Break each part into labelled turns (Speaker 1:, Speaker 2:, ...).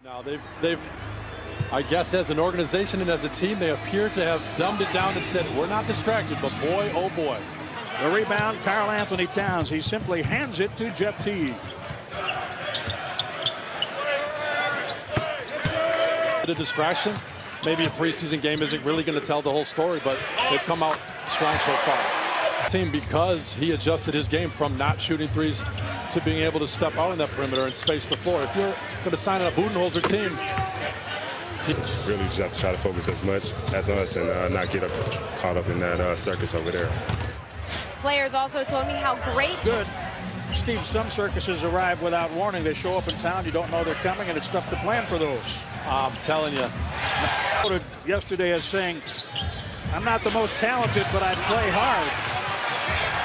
Speaker 1: Now they've I guess as an organization and as a team, they appear to have dumbed it down and said, we're not distracted, but boy, oh boy.
Speaker 2: The rebound, Karl Anthony Towns. He simply hands it to Jeff Teague.
Speaker 1: The distraction, maybe a preseason game isn't really going to tell the whole story, but they've come out strong so far. Team, because he adjusted his game from not shooting threes to being able to step out in that perimeter and space the floor. If you're going to sign a Budenholzer team,
Speaker 3: really just have to try to focus as much as us and not get caught up in that circus over there.
Speaker 4: Players also told me how great.
Speaker 2: Good. Steve, some circuses arrive without warning. They show up in town, you don't know they're coming, and it's tough to plan for those.
Speaker 1: I'm telling you.
Speaker 2: Quoted yesterday as saying, I'm not the most talented, but I play hard.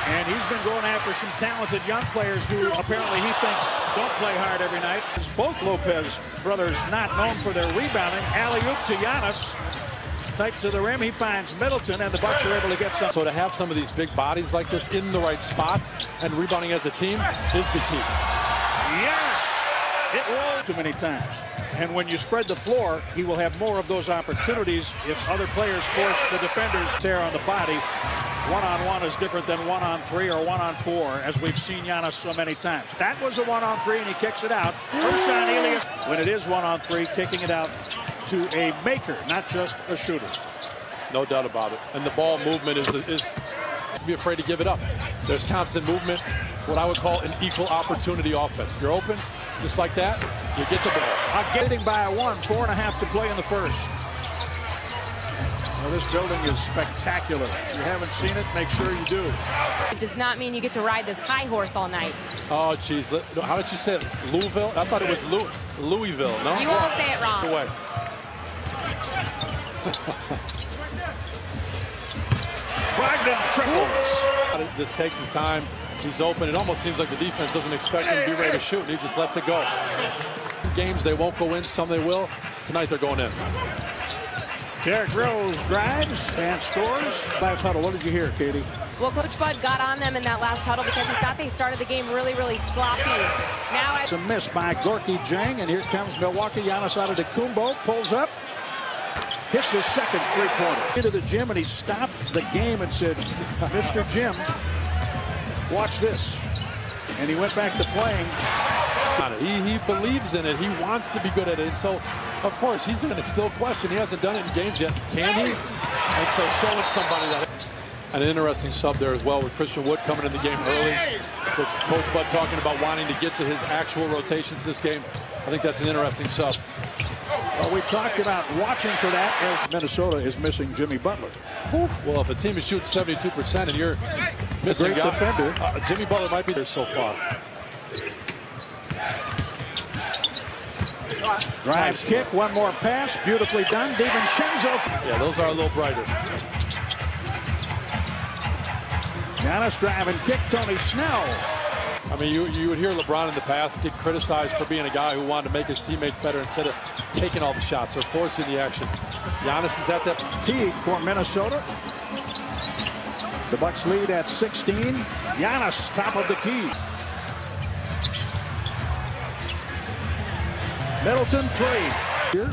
Speaker 2: And he's been going after some talented young players who apparently he thinks don't play hard every night. It's both Lopez brothers not known for their rebounding. Alley-oop to Giannis. Tight to the rim, he finds Middleton, and the Bucks are able to get some.
Speaker 1: So to have some of these big bodies like this in the right spots and rebounding as a team is the key.
Speaker 2: Yes! It rolled too many times. And when you spread the floor, he will have more of those opportunities if other players force the defenders to tear on the body. One-on-one is different than one-on-three or one-on-four, as we've seen Giannis so many times. That was a one-on-three, and he kicks it out. Ersan Elias, when it is one-on-three, kicking it out to a maker, not just a shooter.
Speaker 1: No doubt about it. And the ball movement is be afraid to give it up. There's constant movement, what I would call an equal opportunity offense. If you're open, just like that, you get the ball.
Speaker 2: Getting by a 4.5 to play in the first. Well, this building is spectacular. If you haven't seen it, make sure you do.
Speaker 4: It does not mean you get to ride this high horse all night.
Speaker 1: Oh, geez. How did you say it? Louisville? I thought it was Louisville, no?
Speaker 4: You won't say it wrong.
Speaker 1: Away.
Speaker 2: Brogdon triples.
Speaker 1: This takes his time. He's open. It almost seems like the defense doesn't expect him to be ready to shoot, and he just lets it go. Games they won't go in, some they will. Tonight they're going in.
Speaker 2: Derrick Rose drives and scores. Last huddle, what did you hear, Katie?
Speaker 4: Well, Coach Bud got on them in that last huddle because he thought they started the game really, really sloppy. Now
Speaker 2: it's a miss by Gorky Jang, and here comes Milwaukee. Giannis Antetokounmpo pulls up, hits his second three-pointer. Into the gym, and he stopped the game and said, Mr. Jim, watch this. And he went back to playing.
Speaker 1: He believes in it. He wants to be good at it. And so, of course, he's going to still question. He hasn't done it in games yet. Can he? And so showing somebody that. An interesting sub there as well with Christian Wood coming in the game early. With Coach Bud talking about wanting to get to his actual rotations this game. I think that's an interesting sub.
Speaker 2: Well, we talked about watching for that as Minnesota is missing Jimmy Butler.
Speaker 1: Oof. Well, if a team is shooting 72% and you're missing a
Speaker 2: great defender,
Speaker 1: Jimmy Butler might be there so far.
Speaker 2: Drives, kick, one more pass, beautifully done. DiVincenzo.
Speaker 1: Yeah, those are a little brighter.
Speaker 2: Giannis driving, kick, Tony Snell.
Speaker 1: I mean, you would hear LeBron in the past get criticized for being a guy who wanted to make his teammates better instead of taking all the shots or forcing the action. Giannis is at that.
Speaker 2: Teague for Minnesota. The Bucks lead at 16. Giannis, top of the key. Middleton, three. Here.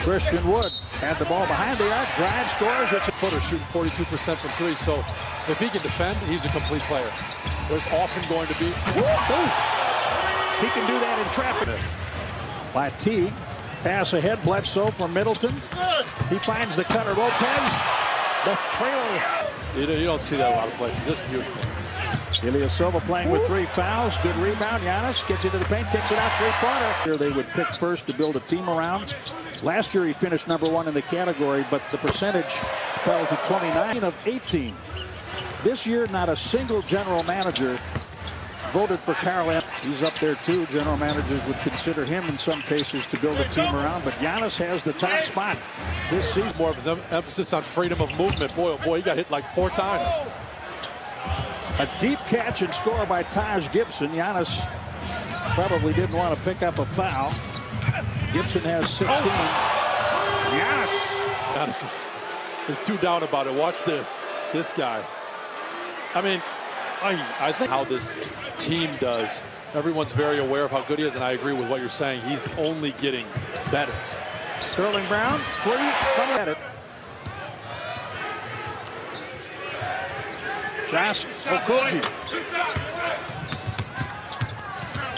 Speaker 2: Christian Wood had the ball behind the arc, drive, scores. It's a
Speaker 1: footer shooting 42% from three. So if he can defend, he's a complete player. There's often going to be.
Speaker 2: He can do that in traffic. By Teague. Pass ahead, Bledsoe for Middleton. He finds the cutter, Lopez. The trailer.
Speaker 1: You don't see that a lot of places. Just beautiful.
Speaker 2: Ilyasova playing with 3 fouls. Good rebound. Giannis gets into the paint, kicks it out, three-pointer. Here they would pick first to build a team around. Last year he finished #1 in the category, but the percentage fell to 29 of 18. This year, not a single general manager voted for Karl Anthony. He's up there too. General managers would consider him in some cases to build a team around, but Giannis has the top spot this season.
Speaker 1: More of his emphasis on freedom of movement. Boy, oh boy, he got hit like 4 times.
Speaker 2: A deep catch and score by Taj Gibson. Giannis probably didn't want to pick up a foul. Gibson has 16. Yes!
Speaker 1: Giannis is too down about it. Watch this. This guy. I mean, I think how this team does everyone's very aware of how good he is, and I agree with what you're saying. He's only getting better.
Speaker 2: Sterling Brown, 3, come at it. Josh Okogie.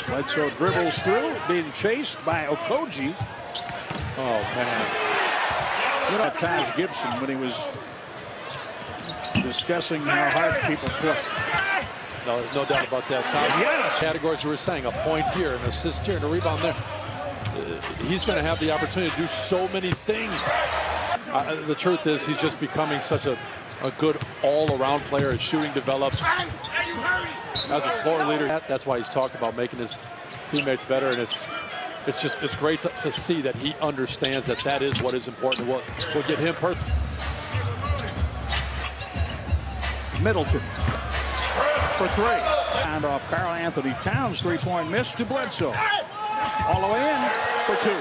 Speaker 2: Bledsoe dribbles through, being chased by Okogie.
Speaker 1: Oh, man.
Speaker 2: You know, Taj Gibson, when he was discussing how hard people play.
Speaker 1: No, there's no doubt about that. Tom,
Speaker 2: Yes.
Speaker 1: Categories you were saying, a point here, an assist here, and a rebound there. He's going to have the opportunity to do so many things. The truth is, he's just becoming such a good all-around player. His shooting develops. As a floor leader, that's why he's talked about making his teammates better, and it's great to see that he understands that is what is important. Will get him perfect.
Speaker 2: Middleton for 3. And off Karl Anthony Towns, 3-point miss to Bledsoe. All the way in for 2.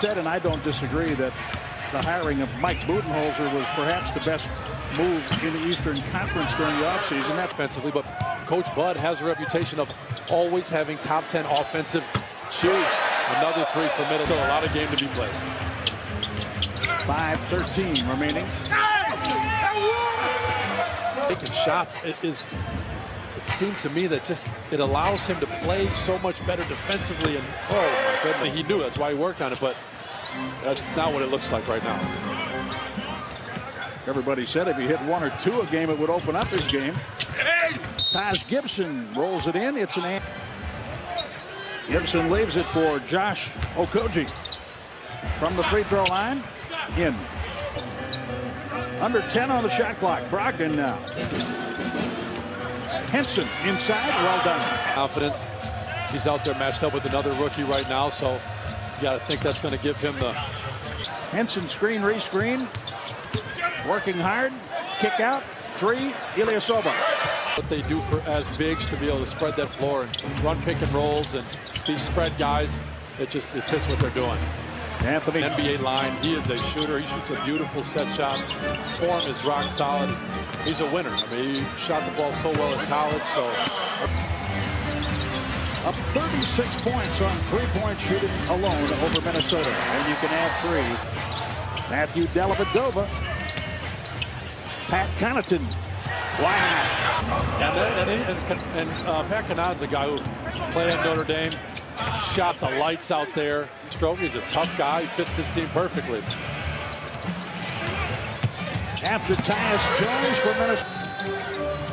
Speaker 2: Ted and I don't disagree that the hiring of Mike Budenholzer was perhaps the best move in the Eastern Conference during the offseason. That's
Speaker 1: Offensively, but Coach Bud has a reputation of always having top 10 offensive shoes. Another 3 for Middleton. A lot of game to be played.
Speaker 2: 5:13 remaining.
Speaker 1: Taking shots, it seemed to me that it allows him to play so much better defensively, and oh my goodness, he knew that's why he worked on it, but that's not what it looks like right now.
Speaker 2: Everybody said if he hit 1 or 2 a game, it would open up his game. Taj Gibson rolls it in. It's an Gibson leaves it for Josh Okogie. From the free throw line, in. Under 10 on the shot clock. Brogdon now. Henson inside. Well done.
Speaker 1: Confidence. He's out there matched up with another rookie right now, so you got to think that's going to give him the...
Speaker 2: Henson screen, re-screen. Working hard. Kick out. 3. Ilyasova.
Speaker 1: What they do as bigs to be able to spread that floor and run pick and rolls and these spread guys, it fits what they're doing.
Speaker 2: Anthony.
Speaker 1: NBA line. He is a shooter. He shoots a beautiful set shot. Form is rock solid. He's a winner. I mean, he shot the ball so well in college. So
Speaker 2: up 36 points on 3-point shooting alone over Minnesota. And you can add 3. Matthew Dellavedova. Pat Connaughton. Wow.
Speaker 1: And Pat Connaughton's a guy who played at Notre Dame, shot the lights out there. Stroke, he's a tough guy. He fits this team perfectly.
Speaker 2: After Tyus Jones for Minnesota,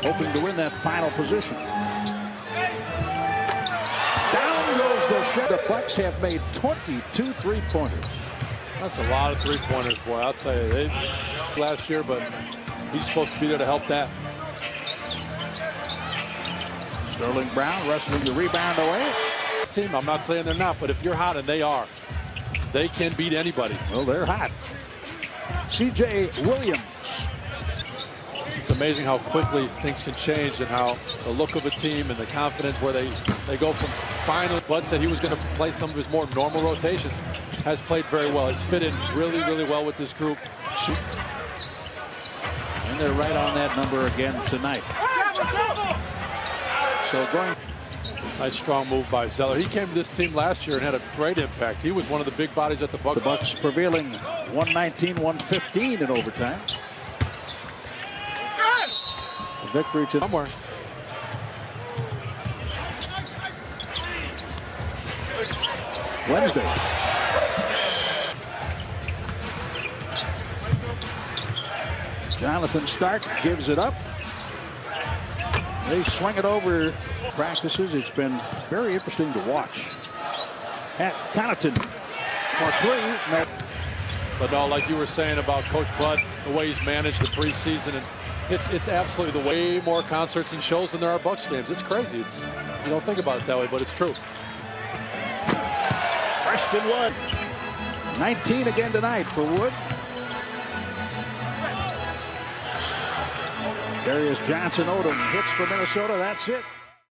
Speaker 2: hoping to win that final position. Down goes the shot. The Bucks have made 22 3-pointers.
Speaker 1: That's a lot of 3-pointers, boy. I'll tell you, they last year, but he's supposed to be there to help that.
Speaker 2: Sterling Brown wrestling the rebound away.
Speaker 1: This team, I'm not saying they're not, but if you're hot, and they are, they can beat anybody.
Speaker 2: Well, they're hot. C.J. Williams.
Speaker 1: It's amazing how quickly things can change and how the look of a team and the confidence where they go from final. Bud said he was going to play some of his more normal rotations. Has played very well. Has fit in really, really well with this group.
Speaker 2: And they're right on that number again tonight. So going.
Speaker 1: Nice strong move by Zeller. He came to this team last year and had a great impact. He was one of the big bodies at the Bucks.
Speaker 2: The Bucks prevailing 119-115 in overtime. A victory to
Speaker 1: somewhere.
Speaker 2: Wednesday. Jonathan Stark gives it up. They swing it over practices. It's been very interesting to watch. At Connaughton for 3. No.
Speaker 1: But no, like you were saying about Coach Bud, the way he's managed the preseason, and it's absolutely the way more concerts and shows than there are Bucks games. It's crazy. You don't think about it that way, but it's true.
Speaker 2: Preston Wood. 19 again tonight for Wood. Darius Johnson-Odom hits for Minnesota. That's it.